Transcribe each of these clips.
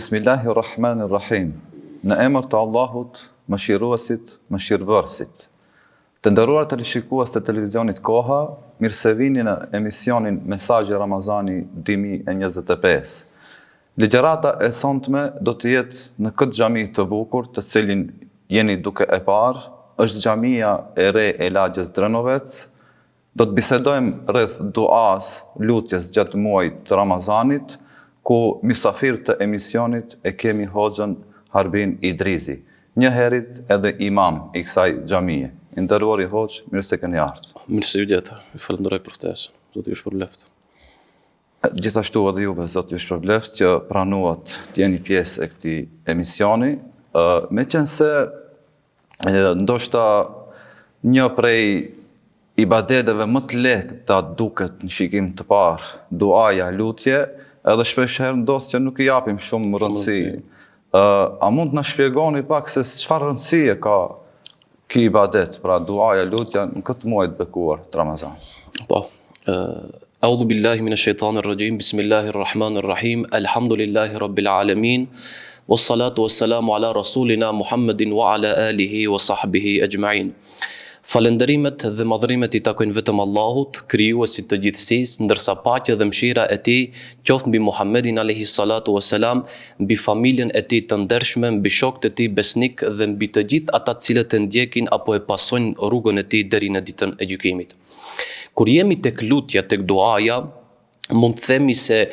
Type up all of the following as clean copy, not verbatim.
Bismillahirrahmanirrahim. Në emër të Allahut, mëshiruesit, mëshirëbërësit. Të nderuar televizionistë të televizionit Koha, mirë se vini në emisionin Mesazhi Ramazani 2025. Ligjërata e sonte do të jetë në këtë xhami të bukur, të cilin jeni duke e parë, është xhamia e re e Lagjës Drenovec. Do të bisedojmë rreth duas, lutjes gjatë muajit të Ramazanit, ku mysafir të emisionit e kemi Hoxhën Harbin Idrizi, një herët edhe imam i kësaj xhamie. I nderuari Hoxh, mirë se keni ardhur. Mirë se ju gjeta, ju falenderoj për ftesën, Zoti ju shpërbleft. Gjithashtu edhe juve, Zoti ju shpërbleft, që pranuat të jeni pjesë e këtij emisioni, meqense ndoshta një prej ibadeteve më të lehta duket në shikim të parë, duaja, lutje, edhe shpeshherë ndodh që nuk i japim shumë rëndësi. A mund të na shpjegoni pak se çfarë rëndësie ka ky ibadet, pra duaja, lutja në këtë muaj të bekuar të Ramazanit? Po. A'udhu billahi minash shaitanir rajim. Bismillahirrahmanirrahim. Alhamdulillahi rabbil alamin. Wassalatu wassalamu ala rasulina Muhammedin wa ala alihi wa sahbihi ajma'in. Falënderimet dhe madhërimet i takojnë vetëm Allahut, krijuesit të gjithësisë, ndërsa paqja dhe mëshira e tij qoftë mbi Muhammedin alayhi salatu wassalam, mbi familjen e tij të ndershme, mbi shokët e tij besnik dhe mbi të gjithë ata të cilët e ndjekin apo e pasojnë rrugën e tij deri në ditën e gjykimit. Kur jemi tek lutja, tek duaja, mund të themi se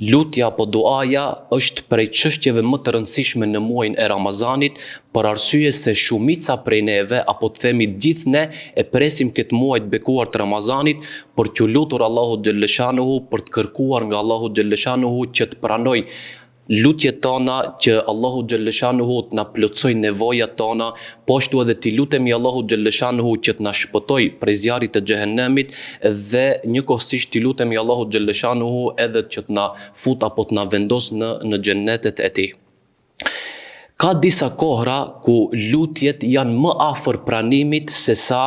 lutja apo duaja është prej çështjeve më të rëndësishme në muajin e Ramazanit, për arsye se shumica prej neve, apo të themi gjithë ne, e presim këtë muaj të bekuar të Ramazanit për t'u lutur Allahut xhalleshanuhu, për të kërkuar nga Allahu xhalleshanuhu që të pranoj lutjet tona, që Allahu xhalleshanuhu të na plotësoj nevojat tona, po ashtu edhe t'i lutemi Allahu xhalleshanuhu që të na shpëtoj prej zjarrit të xhehenemit dhe njëkohësisht t'i lutemi Allahu xhalleshanuhu edhe që të na fut apo të na vendos në xhennetet e tij. Ka disa kohra ku lutjet janë më afër pranimit se sa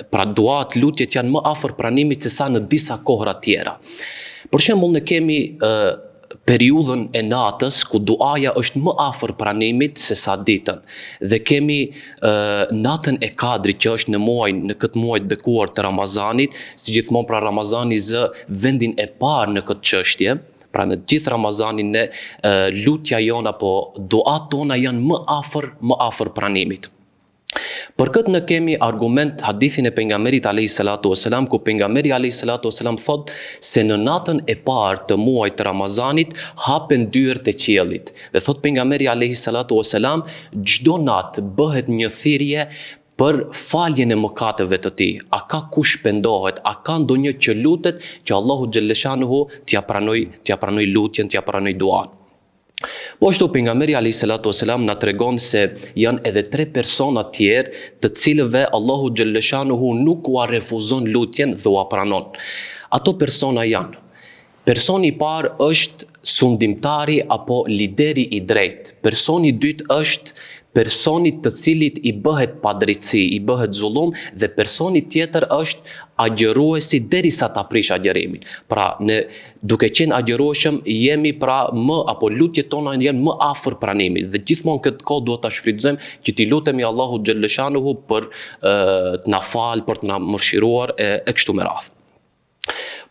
pra duat, lutjet janë më afër pranimit se sa në disa kohra tjera. Për shembull, ne kemi periudhën e natës ku duaja është më afër pranimit se sa ditën, dhe kemi natën e Kadrit që është në këtë muaj të bekuar të Ramazanit, si gjithmonë pra Ramazani zë vendin e parë në këtë çështje. Pra në gjithë Ramazanin ne lutja jona apo duat tona janë më afër pranimit. Për këtë ne kemi argument hadithin e pejgamberit alayhi salatu wasalam, ku pejgamberi alayhi salatu wasalam thot se në natën e parë të muajit të Ramazanit hapen dyert e qiellit. Dhe thot pejgamberi alayhi salatu wasalam, çdo natë bëhet një thirrje për faljen e mëkateve të tij. A ka kush pendohet, a ka ndonjë që lutet që Allahu xhalleshanuhu t'ia pranoj lutjen, t'ia pranoj duan. Po ashtu pejgamberi alayhi salatu wasalam na tregon se janë edhe 3 persona tjerë të cilëve Allahu xhalleshanuhu nuk ua refuzon lutjen dhe ua pranon. Ato persona janë: personi i parë është sundimtari apo lideri i drejtë. Personi i dytë është personit të cilit i bëhet padrejtësi, i bëhet zullum, dhe personi tjetër është agjëruesi derisa ta prish agjërimin. Pra ne duke qenë agjërueshëm jemi pra apo lutjet tona janë më afër pranimit, dhe gjithmonë këtë kohë duhet ta shfrytëzojmë që t'i lutemi Allahu xhalleshanuhu për të na falë, për të na mëshiruar e kështu me radhë.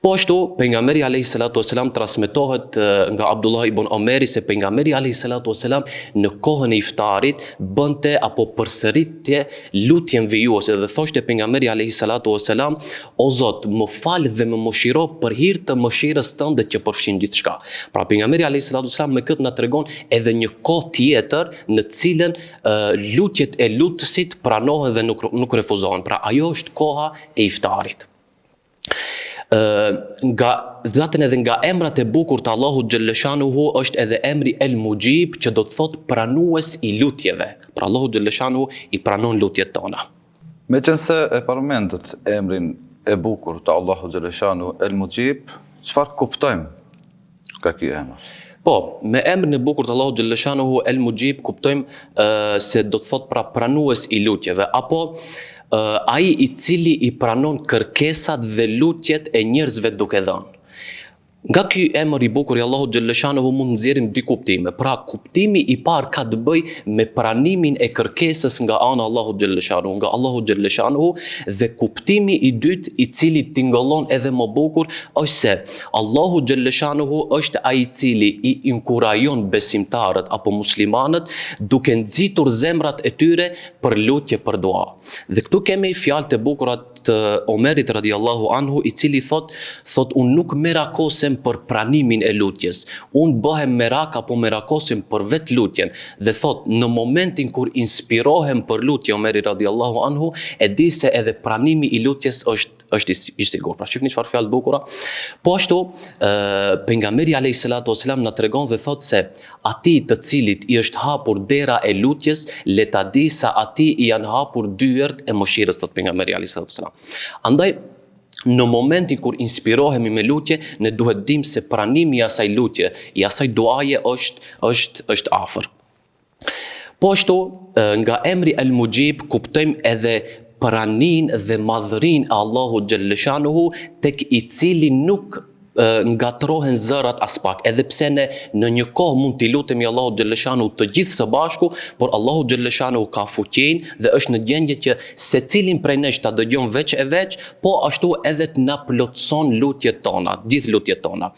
Po ashtu pejgamberi alayhi salatu wasalam transmetohet nga Abdullah ibn Omeri se pejgamberi alayhi salatu wasalam në kohën e iftarit bënte apo përsëritje lutjen vijuese, dhe thoshte pejgamberi alayhi salatu wasalam: o Zot, më fal dhe më mëshiro për hir të mëshirës tënde që përfshin gjithçka. Pra pejgamberi alayhi salatu wasalam me këtë na tregon edhe një kohë tjetër në cilën lutjet e lutësit pranohen dhe nuk refuzohen. Pra ajo është koha e iftarit. Nga emrat e bukur të Allahut xhalleshanuhu është edhe emri El Mujib, që do të thot pranues i lutjeve. Pra Allahu xhalleshanuhu i pranon lutjet tona. Meqense e përmendët emrin e bukur të Allahut xhalleshanuhu El Mujib, çfarë kuptojmë ka ky emër? Po, me emrin e bukur të Allahut xhalleshanuhu El Mujib kuptojmë se do të thot pra pranues i lutjeve, apo ai i cili i pranon kërkesat dhe lutjet e njerëzve duke dhënë. Nga ky emër i bukur i Allahut xhallashanuhu mund nxjerrim dy kuptime. Pra, kuptimi i parë ka të bëjë me pranimin e kërkesës nga ana e Allahut xhallashanuhu, nga Allahu xhallashanuhu, dhe kuptimi i dytë i cili tingëllon edhe më bukur është se Allahu xhallashanuhu është ai i cili i inkurajon besimtarët apo muslimanët duke nxitur zemrat e tyre për lutje, për dua. Dhe këtu kemi fjalë të bukura të Omerit radiallahu anhu, i cili thot unë nuk merakosem për pranimin e lutjes, unë bëhem merak apo merakosem për vetë lutjen, dhe thot në momentin kur inspirohem për lutje, Omeri radiallahu anhu e di se edhe pranimi i lutjes është i sigurt. Pra shifni çfarë fjalë bukura. Po ashtu pejgamberi alayhis salatu wasalam na tregon dhe thot se atij të cilit i është hapur dera e lutjes, le ta di sa atij i janë hapur dyert e mëshirës, thot pejgamberi alayhis salatu wasalam. Andaj në momentin kur inspirohemi me lutje, ne duhet dim se pranimi i asaj lutje, i asaj duaje është afër. Po ashtu nga emri El Mujib kuptojmë edhe pranin dhe madhërin e Allahu xhallashanuhu, tek i cili nuk ngatrohen zërat as pak, edhe pse ne në një kohë mund t'i lutemi Allahu xhallashanuhu të gjithë së bashku, por Allahu xhallashanuhu ka fuqinë dhe është në gjendje që secilin prej nesh ta dëgjon veç e veç, po ashtu edhe të na plotëson lutjet tona, gjithë lutjet tona.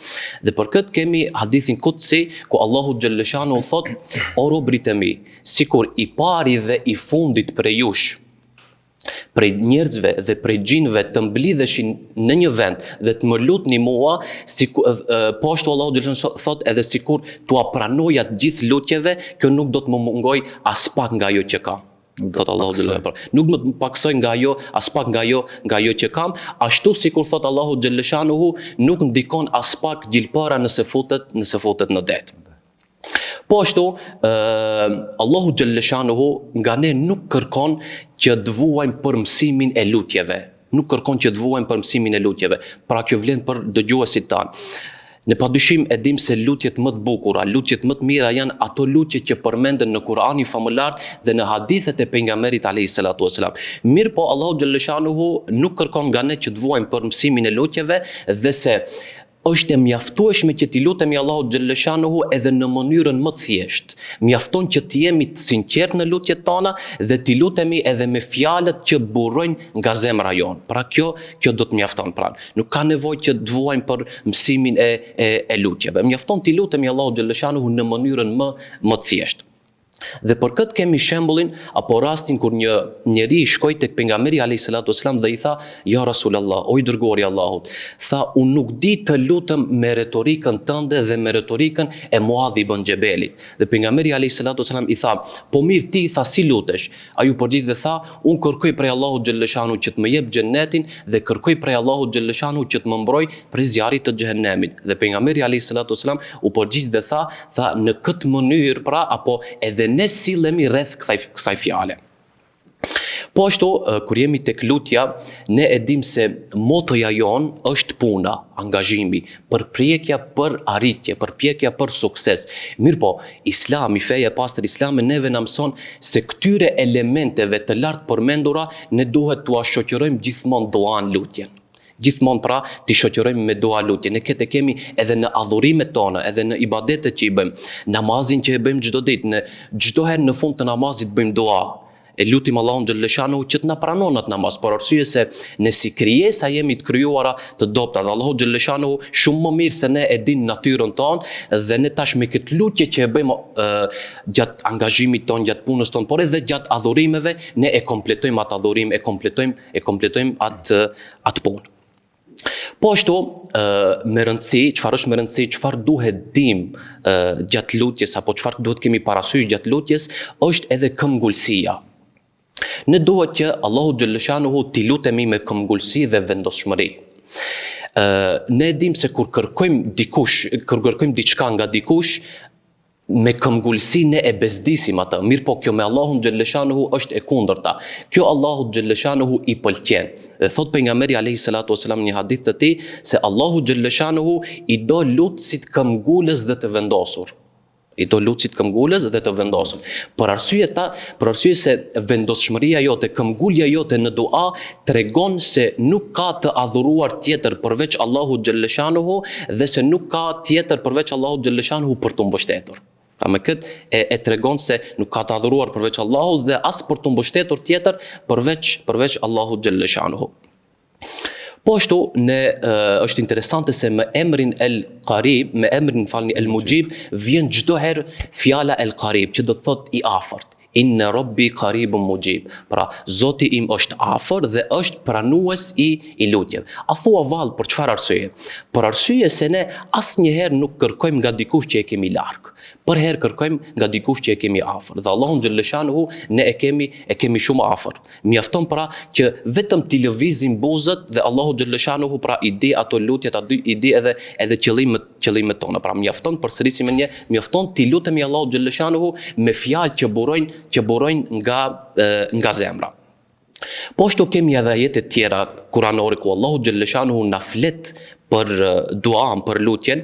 Dhe për këtë kemi hadithin kutsi ku Allahu xhallashanuhu thot: o robrit e mi, sikur i pari dhe i fundit prej jush, prej njerëzve dhe prej gjinëve të mblidheshin në një vend dhe të më lutni mua, po ashtu Allahu xhallashanuhu thot edhe sikur t'ua pranoja të gjithë lutjeve, kjo nuk do të më mungoj as pak nga ajo që kam. Thot Allahu xhallashanuhu, nuk më paksoj nga ajo as pak nga ajo që kam, ashtu sikur thot Allahu xhallashanuhu nuk ndikon as pak gjilpara nëse futet në det. Po ashtu, Allahu xhallashanuhu nga ne nuk kërkon që të vuajmë për mësimin e lutjeve. Nuk kërkon që të vuajmë për mësimin e lutjeve. Pra kjo vlen për dëgjuesit tanë. Ne padyshim e dim se lutjet më të bukura, lutjet më të mira janë ato lutjet që përmenden në Kur'anin famëlar dhe në hadithet e pejgamberit alayhis salatu wasalam. Mirë po Allahu xhallashanuhu nuk kërkon nga ne që të vuajmë për mësimin e lutjeve, dhe se është e mjaftueshme që t'i lutemi Allahut xhallashanuhu edhe në mënyrën më të thjeshtë. Mjafton që të jemi të sinqertë në lutjet tona dhe t'i lutemi edhe me fjalët që burrojnë nga zemra jonë. Pra kjo do të mjafton. Pra nuk ka nevojë që të vuajmë për mësimin e lutjeve. Mjafton t'i lutemi Allahut xhallashanuhu në mënyrën më të thjeshtë. Dhe për këtë kemi shembullin apo rastin kur një njeri shkoi tek pejgamberi alayhis salatu wasalam dhe i tha: ja Rasulallah, o i dërguari i Allahut, tha unë nuk di të lutem me retorikën tënde dhe me retorikën e Muadh ibn Jabelit. Dhe pejgamberi alayhis salatu wasalam i tha: po mirë ti, tha, si lutesh? Ai u përgjigj dhe tha: unë kërkoj prej Allahut xhallashanuhu që të më jep xhennetin dhe kërkoj prej Allahut xhallashanuhu që të më mbroj prej zjarrit të xhehenemit. Dhe pejgamberi alayhis salatu wasalam u përgjigj dhe tha në këtë mënyrë pra apo edhe ne sillemi rreth kësaj fjale. Po ashtu, kur jemi tek lutja, ne e dim se motoja jon është puna, angazhimi, përpjekja për arritje, përpjekja për sukses. Mirë po, Islami, feja e pastër Islame neve na mëson se këtyre elementeve të lartë përmendura ne duhet t'u shoqërojmë gjithmonë duan lutjen. Gjithmonë pra t'i shoqërojmë me dua lutje. Ne këtë kemi edhe në adhurimet tona, edhe në ibadetet që i bëjmë, namazin që e bëjmë çdo ditë, në çdo herë në fund të namazit bëjmë dua. E lutim Allahun xhallashanuhu që të na pranon atë namaz, por arsye se ne si krijesa jemi të krijuara të dobta dhe Allahu xhallashanuhu shumë më mirë se ne e din natyrën tonë, dhe ne tash me këtë lutje që e bëjmë gjatë angazhimit ton, gjatë punës ton, por edhe gjatë adhurimeve, ne e kompletojmë atë adhurim, e kompletojmë atë punë. Po ashtu, me rëndësi, çfarë është me rëndësi, çfarë duhet dim gjatë lutjes apo çfarë duhet kemi parasysh gjatë lutjes, është edhe këmbgulësia. Ne duhet që Allahu xhallashanuhu t'i lutemi me këmbgulësi dhe vendoshmëri. Ne dim se kur kërkojmë diçka nga dikush, me këmbgulësi ne e bezdisim atë. Mirë po kjo me Allahun xhallashanuhu është e kundërta. Kjo Allahu xhallashanuhu i pëlqen. Dhe thot pejgamberi alayhis salatu wasalam një hadith të tij se Allahu xhallashanuhu i do lutësit këmbgulës dhe të vendosur. i to lutësit këmbgulës dhe të vendosur. Për arsye se vendosshmëria jote, këmbgulja jote në dua tregon se nuk ka të adhuruar tjetër përveç Allahut xhalleshanuhu dhe se nuk ka tjetër përveç Allahut xhalleshanuhu për të mbështetur. Pra me këtë e tregon se nuk ka të adhuruar përveç Allahut dhe as për të mbështetur tjetër përveç Allahut xhalleshanuhu. Po ashtu është interesante se me emrin El-Qarib, me emrin El-Mujib, vjen çdo herë fjala El-Qarib, që do të thotë i afërt. Inna Rabbi qaribun mujib. Pra, Zoti im është afër dhe është pranues i lutjeve. A thua vallë për çfarë arsye? Për arsye se ne asnjëherë nuk kërkojmë nga dikush që e kemi larg. Për herë kërkojmë nga dikush që e kemi afër. Dhe Allahun xhalleshanuhu ne e kemi shumë afër. Mjafton pra që vetëm t'i lëvizim buzët dhe Allahu xhalleshanuhu pra i di ato lutjet, i di edhe qëllimet tona. Pra mjafton përsërisim mjafton t'i lutemi Allahu xhalleshanuhu me fjalë që burojnë nga zemra. Po ashtu kemi edhe ajete tjera kuranore ku Allahu xhalleshanuhu na flet për duan, për lutjen,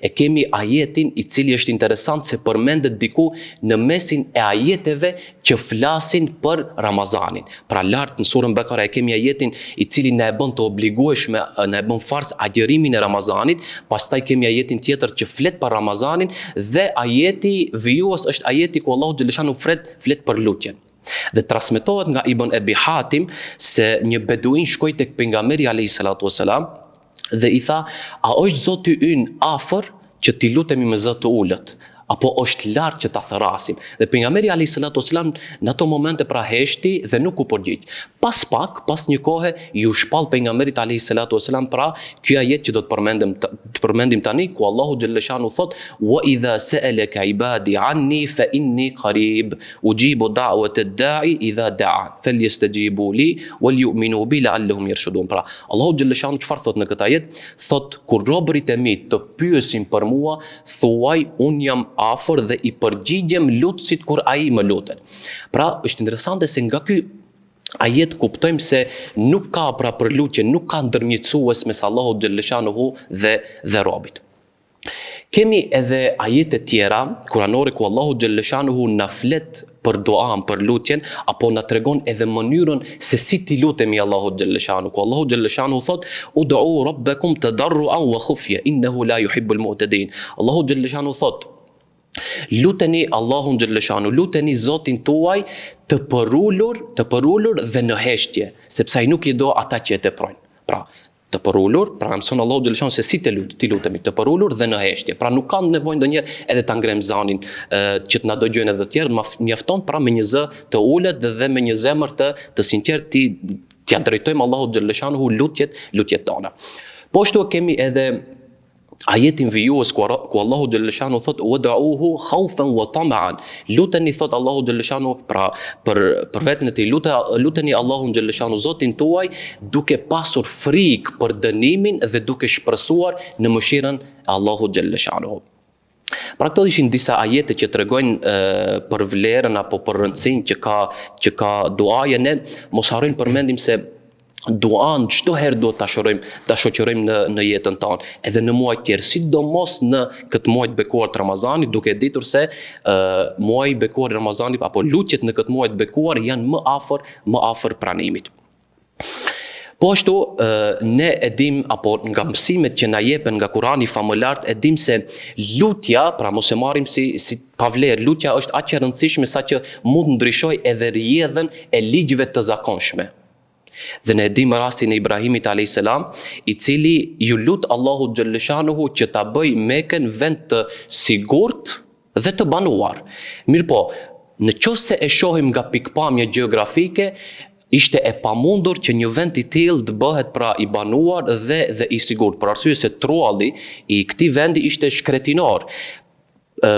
e kemi ajetin i cili është interesant se përmendet diku në mesin e ajeteve që flasin për Ramazanin. Pra lart në surën Bekara e kemi ajetin i cili na e bën të obligueshme, na e bën farz agjërimin e Ramazanit, pastaj kemi ajetin tjetër që flet për Ramazanin dhe ajeti vijues është ajeti ku Allahu xhalleshanuhu flet për lutjen. Dhe transmetohet nga Ibn Abi Hatim se një beduin shkoi tek pejgamberi alayhis salatu wasalam dhe i tha, a është Zoti ynë afër që t'i lutemi me zë të ulët, apo është larg që ta therasim? Dhe pejgamberi alayhis salatu wasalam në ato momente pra heshti dhe nuk u përgjigj. Pas një kohe ju shpall pejgamberit alayhis salatu wasalam pra ky ajet që do të përmendim tani, ku Allahu xhalleshanu thot: "Wa idha sa'alaka ibadi anni fa inni qarib, ujibu da'wata ad-da'i idha da'a, falyastajibu li wal yu'minu bi la'allahum yarshudun." Pra Allahu xhalleshanu çfarë thot në këtë ajet? Thot kur robërit e mi të pyesin për mua, thuaj un jam afër dhe i përgjigjem lutësit kur ai më lutet. Pra është interesante se nga ky ajet kuptojmë se nuk ka pra për lutje, nuk ka ndërmjetësues mes Allahut xhalleshanuhu dhe robit. Kemi edhe ajete tjera kuranore ku Allahu xhalleshanuhu na flet për duan, për lutjen, apo na tregon edhe mënyrën se si t'i lutemi Allahut xhalleshanuhu. Ku Allahu xhalleshanuhu thot: "Ud'u rabbakum tadarruan wa khufya, innahu la yuhibbul mu'tadin." Allahu xhalleshanuhu thot: luteni Allahun xhalleshanuhu, luteni Zotin tuaj të përulur dhe në heshtje, sepse ai nuk i do ata që e teprojnë. Pra, të përulur, pra mëson Allahu xhalleshanuhu se si t'i lutemi, të përulur dhe në heshtje. Pra nuk kanë nevojë ndonjëherë edhe ta ngrem zanin që të na dëgjojnë edhe të tjerë, mjafton pra me një zë të ulët dhe me një zemër të sinqertë t'ia drejtojmë Allahut xhalleshanuhu lutjet tona. Po ashtu kemi edhe ajetin vijues ku Allahu xhalleshanuhu thot: "Wad'uhu khawfan wa tama'an." Luteni thot Allahu xhalleshanuhu pra për veten e tij, luteni Allahun xhalleshanuhu Zotin tuaj duke pasur frikë për dënimin dhe duke shpresuar në mëshirën e Allahut xhalleshanuhu. Pra këto ishin disa ajete që tregojnë për vlerën apo për rëndësinë që ka duaja. Ne mos harrojmë përmendim se duan çdo herë duhet ta shoqërojmë në jetën tonë, edhe në muajt tjerë, sidomos në këtë muaj të bekuar të Ramazanit, duke ditur se muaji i bekuar i Ramazanit apo lutjet në këtë muaj të bekuar janë më afër pranimit. Po ashtu ne e dim apo nga mësimet që na jepen nga Kurani famëlart e dim se lutja, pra mos e marrim si pavlerë, lutja është aq e rëndësishme sa që mund të ndryshojë edhe rrjedhën e ligjeve të zakonshme. Dhe ne dim rastin e Ibrahimit alayhis salam, i cili ju lut Allahu xhalleshanuhu që ta bëj Mekën vend të sigurt dhe të banuar. Mirpo, në qoftë se e shohim nga pikpamja gjeografike, ishte e pamundur që një vend i tillë të bëhet pra i banuar dhe i sigurt, për arsye se trulli i këtij vendi ishte shkretinor.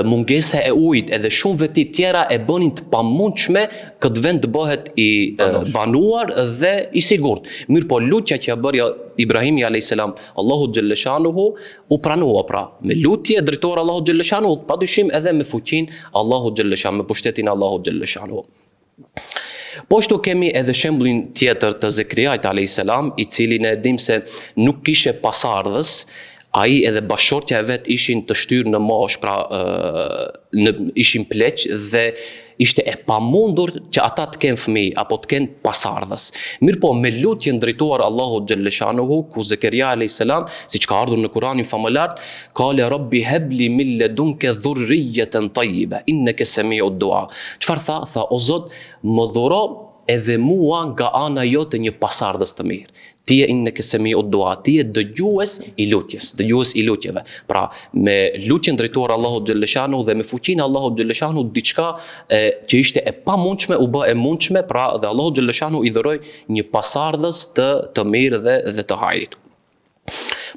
Mungesa e ujit edhe shumë veti tjera e bënin të pamundshme këtë vend të bëhet i banuar dhe i sigurt. Mirë po lutja që ja bëri Ibrahimi alayhis salam Allahu xhalleshanuhu u pranua pra me lutje drejtuar Allahu xhalleshanuhu, padyshim edhe me fuqinë Allahu xhalleshanuhu, me pushtetin Allahu xhalleshanuhu. Po ashtu kemi edhe shembullin tjetër të Zekriait alayhis salam, i cili ne dim se nuk kishte pasardhës, ai edhe bashortja e vet ishin të shtyrë në mosh, pra ishin pleq dhe ishte e pamundur që ata të kenë fëmijë apo të kenë pasardhës. Mirë po, me lutjen drejtuar Allahut xhaleshanuhu, ku Zekeria alayhis salam, siç ka ardhur në Kur'anin famëlar, qale rabbi habli min ladunka dhurriyatan tayyiba innaka sami'ud du'a. Çfarë tha? Tha, o Zot, më dhuro edhe mua nga ana jote një pasardhës të mirë. Ti je inneke sami'ud du'a, ti je dëgjues i lutjes, dëgjues i lutjeve. Pra, me lutjen drejtuar Allahut xhaleshanuhu dhe me fuqinë e Allahut xhaleshanuhu, diçka që ishte e pamundshme u bë e mundshme, pra dhe Allahu xhaleshanuhu i dhuroi një pasardhës të mirë dhe të hajrit.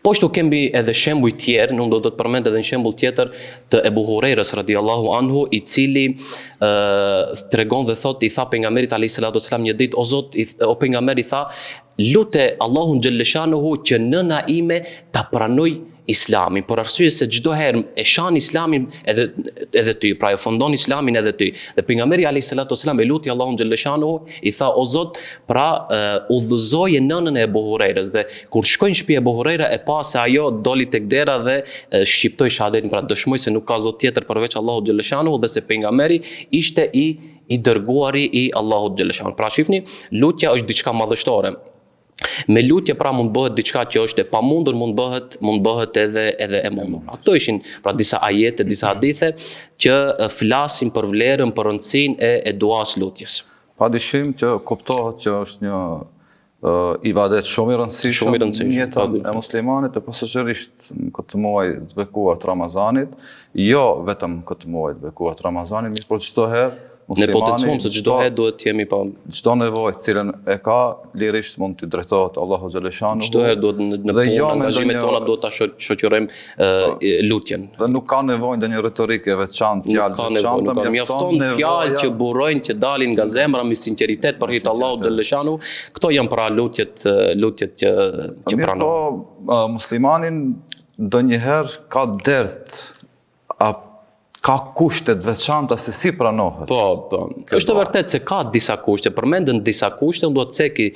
Po ashtu kemi edhe shembuj tjerë, nuk do të përmend edhe një shembull tjetër të Ebu Hurajrës radiallahu anhu, i cili tregon dhe thot, i tha pejgamberit alayhis salatu wasalam një ditë, o Zot, o pejgamberi tha, lute Allahun xhaleshanuhu që nëna ime ta pranoj Islamin, për arsye se çdo herë e shan Islamin edhe ty, pra e fondon Islamin edhe ty. Dhe pejgamberi alayhis salatu wasalam e luti Allahun xhaleshanuhu, i tha, o Zot, pra udhëzoje nënën e Ebu Hurajrës, dhe kur shkoi në shtëpi e Ebu Hurajra e pa se ajo doli tek dera dhe shqiptoi shahadetin, pra dëshmoi se nuk ka zot tjetër përveç Allahut xhaleshanuhu dhe se pejgamberi ishte i dërguari i Allahut xhaleshanuhu. Pra shifni, lutja është diçka madhështore. Me lutje pra mund bëhet diçka që është e pamundur, mund bëhet edhe e mundur. Ato ishin pra disa ajete, disa hadithe që flasin për vlerën, për rëndësinë e duas lutjes. Padyshim që kuptohet që është një ibadet shumë i rëndësishëm në jetën e muslimanit, e posaçërisht në këtë muaj të bekuar të Ramazanit, jo vetëm këtë muaj të bekuar të Ramazanit, mirë por çdo herë ne potencuam se çdo herë duhet të jemi pa çdo nevojë të cilën e ka, lirisht mund të drejtohet Allahu xhaleshanuhu. Çdo herë duhet në punë, angazhimet tona duhet ta shoqërojmë lutjen. Dhe nuk ka nevojë ndonjë retorike e veçantë, fjalë të veçanta, mjafton fjalë që burrojnë, që dalin nga zemra me sinqeritet për hir të Allahut xhaleshanuhu. Këto janë pra lutjet që pranojnë. Po muslimanin ndonjëherë ka dert, ka kushte të veçanta se si pranohet. Po. Është vërtet se ka disa kushte, përmendën disa kushte, unë do të ceki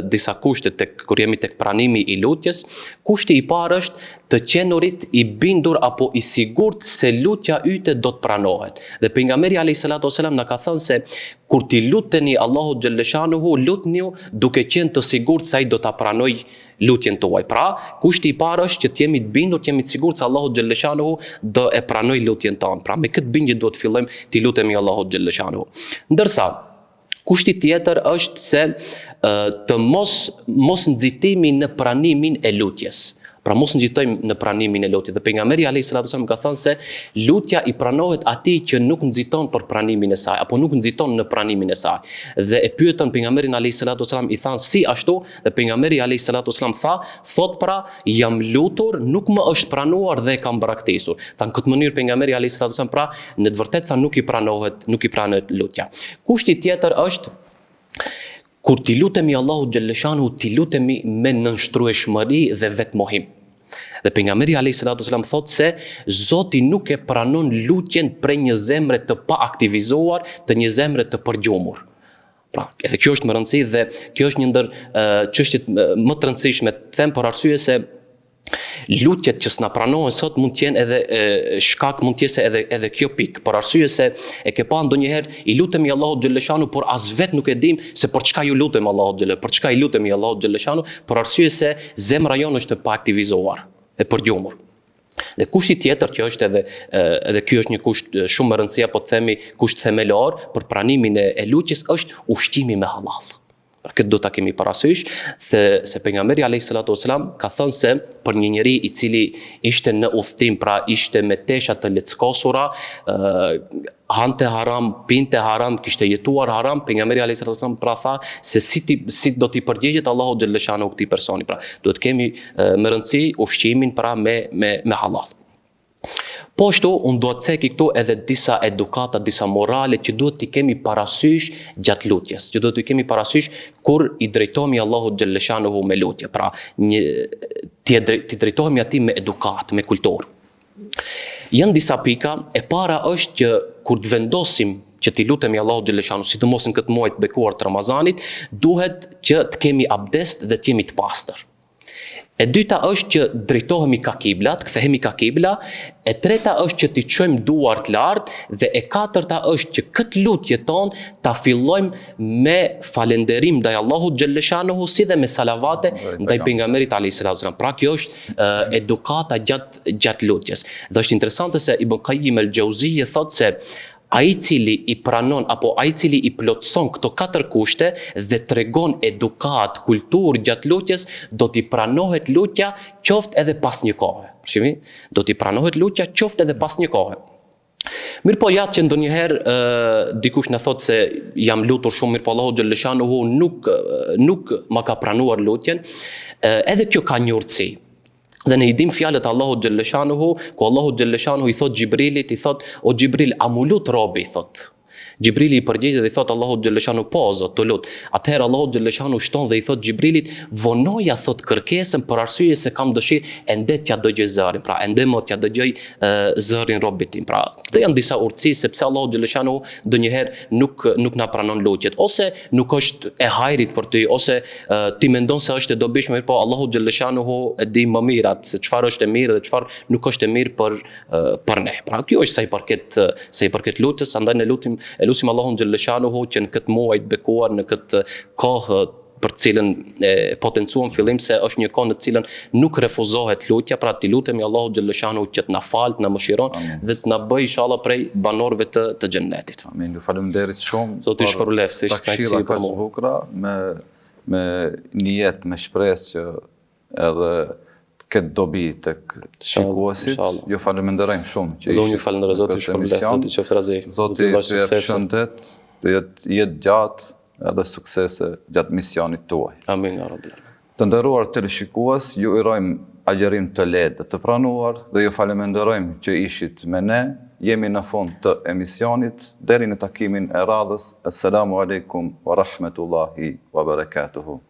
disa kushte kur jemi tek pranimi i lutjes. Kushti i parë është të qenurit i bindur apo i sigurt se lutja yte do të pranohet. Dhe pejgamberi alayhis salatu wasalam na ka thënë se kur ti luteni Allahut xhaleshanuhu, lutni duke qenë të sigurt se ai do ta pranoj lutjen tuaj. Pra, kushti i parë është që të jemi të bindur, të jemi të sigurt se Allahu xhaleshanuhu do e pranoj lutjen tonë. Pra, me këtë bindje duhet fillojmë të lutemi Allahut xhaleshanuhu. Ndërsa, kushti tjetër është se të mos nxitimi në pranimin e lutjes. Pra mos nxitojmë në pranimin e lutjes. Dhe pejgamberi alayhis salatu wasallam ka thënë se lutja i pranohet atij që nuk nxiton për pranimin e saj apo nuk nxiton në pranimin e saj. Dhe e pyetën pejgamberin alayhis salatu wasallam, i thanë si ashtu, dhe pejgamberi alayhis salatu wasallam thot pra jam lutur, nuk më është pranuar dhe e kam braktisur. Tha në këtë mënyrë pejgamberi alayhis salatu wasallam pra në të vërtetë tha nuk i pranohet lutja. Kushti tjetër është kur ti lutemi Allahu xhaleshanuhu, ti lutemi me nënshtrueshmëri dhe vetmohim. Dhe pejgamberi alayhis salatu wasallam thot se Zoti nuk e pranon lutjen prej një zemre të pa aktivizuar, të një zemre të përgjumur. Pra, edhe kjo është më rëndësi dhe kjo është një ndër çështjet më të rëndësishme, them për arsye se lutjet që s'na pranohen sot mund të jenë edhe shkak, mund të jetë edhe kjo pikë, për arsye se e ke pa ndonjëherë i lutemi Allahut xhaleshanuhu, por as vet nuk e dim se për çka ju lutem Allahut xhaleshanuhu, për çka i lutemi Allahut xhaleshanuhu, për arsye se zemra jonë është e pa aktivizuar, e përgjumur. Dhe kushti tjetër që është edhe ky është një kusht shumë më rëndësishëm, po të themi kusht themelor për pranimin e lutjes, është ushqimi me halal. Pra këtë do ta kemi parasysh se pejgamberi alayhis salatu wasalam ka thënë se për një njeri i cili ishte në udhtim, pra ishte me tesha të leckosura, hante haram, pinte haram, kishte jetuar haram, pejgamberi alayhis salatu wasalam pra tha se si do t'i përgjigjet Allahu xhaleshanuhu këtij personi. Pra duhet kemi me rëndësi ushqimin pra me halal. Po ashtu, unë do të ceki këtu edhe disa edukata, disa morale që duhet t'i kemi parasysh gjatë lutjes, që duhet t'i kemi parasysh kur i drejtohemi Allahut xhaleshanuhu me lutje. Pra, t'i drejtohemi atij me edukat, me kulturë. Janë disa pika, e para është që kur të vendosim që t'i lutemi Allahut xhaleshanuhu, sidomos në këtë muaj të bekuar të Ramazanit, duhet që të kemi abdest dhe të jemi të pastër. E dyta është që drejtohemi ka kiblat, kthehemi ka kibla, e treta është që t'i çojmë duart lart dhe e katërta është që këtë lutje tonë ta fillojmë me falënderim ndaj Allahut xhalleshanuhu si dhe me salavate ndaj pejgamberit alayhis salam. Pra kjo është edukata gjatë lutjes. Dhe është interesante se Ibn Qayyim el-Jauziyje thotë se ai cili i pranon apo ai cili i plotson këto 4 kushte dhe tregon edukat, kulturë gjatë lutjes, do t'i pranohet lutja qoftë edhe pas një kohe. Shihni, do t'i pranohet lutja qoftë edhe pas një kohe. Mirë po jatë që ndonjëherë dikush në thotë se jam lutur shumë, mirë po Allahu xhalleshanuhu nuk ma ka pranuar lutjen, edhe kjo ka një urtësi. Dhe ne i dim fjalët Allahu xhalleshanuhu, ku Allahu xhalleshanuhu i thot Gjibrilit, i thot: "O Gjibril, a mu lut robi?" i thot. Gjibrili i përgjigjet dhe i thot Allahu xhalleshanuhu: "Po Zot, të lut." Atëherë Allahu xhalleshanuhu shton dhe i thot Gjibrilit: "Vonoja thot kërkesën për arsye se kam dëshirë ende t'ja dëgjoj zërin." Pra ende mo t'ja dëgjoj zërin robit tim. Pra këto janë disa urtësi sepse Allahu xhalleshanuhu ndonjëherë nuk na pranon lutjet, ose nuk është e hajrit për ty, ose ti mendon se është e dobishme, po Allahu xhalleshanuhu e di më mirë atë se çfarë është e mirë dhe çfarë nuk është e mirë për ne. Pra kjo është sa i përket lutjes, andaj ne lutim Allahun xhalleshanuhu që në këtë muaj të bekuar, në këtë kohë për cilën potencuam fillim se është një kohë në cilën nuk refuzohet lutja, pra ti lutemi Allahu xhalleshanuhu që të na falë, të na mëshiron dhe të na bëjë inshallah prej banorëve të xhennetit. Amin. Ju faleminderit shumë. Zoti shpërbleft, ishte kënaqësi për mua. Bukra me nijet, me shpresë që edhe këtë dobi tek shikuesit. Ju falenderojmë shumë që ishit. Ju falenderoj Zoti shpërbleft, Zoti qoftë razi. Zoti ju jap shëndet, të jetë gjatë edhe suksese gjatë misionit tuaj. Amin ya Rabbi. Të nderuar teleshikues, ju urojmë agjerim të lehtë të pranuar dhe ju falenderojmë që ishit me ne. Jemi në fund të emisionit, deri në takimin e radhës. Assalamu alaikum wa rahmetullahi wa barakatuhu.